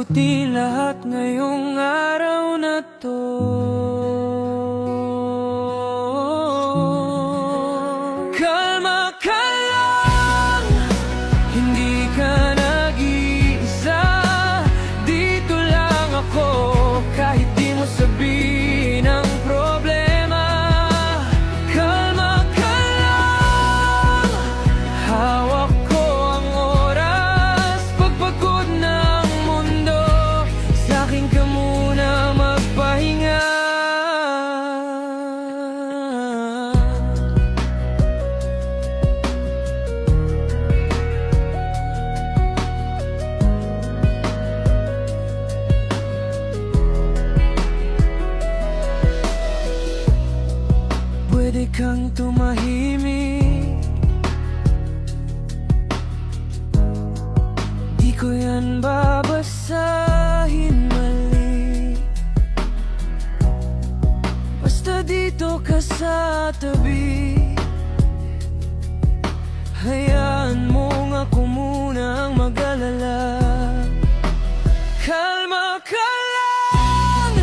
mabuti lahat ngayong araw na to. Kalma ka lang, hindi ka nag-iisa. Dito lang ako, kahit di mo sabihin ang problema. Kalma ka lang, hawak ko ang oras. Pagpagod na ang mundo, sa'kin ka muna magpahinga. Pwede kang tumahimik, di ko yan babasahin mali. Basta dito ka sa tabi, hayaan mong ako muna ang mag-alala. Kalma ka lang,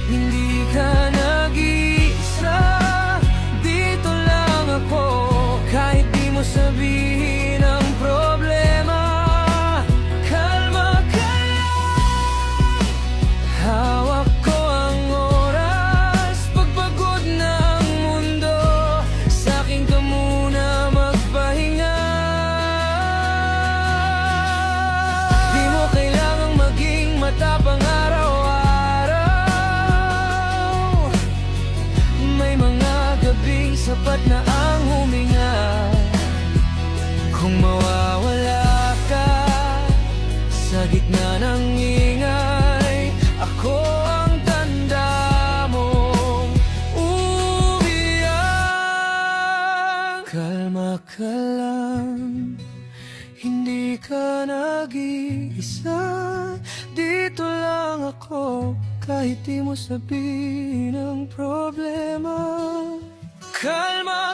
hindi ka nag-iisa. Dito lang ako, kahit di mo sabihin ang problema. Kalma ka lang, hawak ko ang oras. Pagpagod na ang mundo, sa'kin ka muna magpahinga. Di mo kailangang maging matapang araw-araw. May mga gabing sapat na ang huminga. Kung mawawala ka sa gitna ng ingay, ako ang tanda mong umiyak. Kalma ka lang, hindi ka nag-iisa. Dito lang ako, kahit di mo sabihin ang problema. Kalma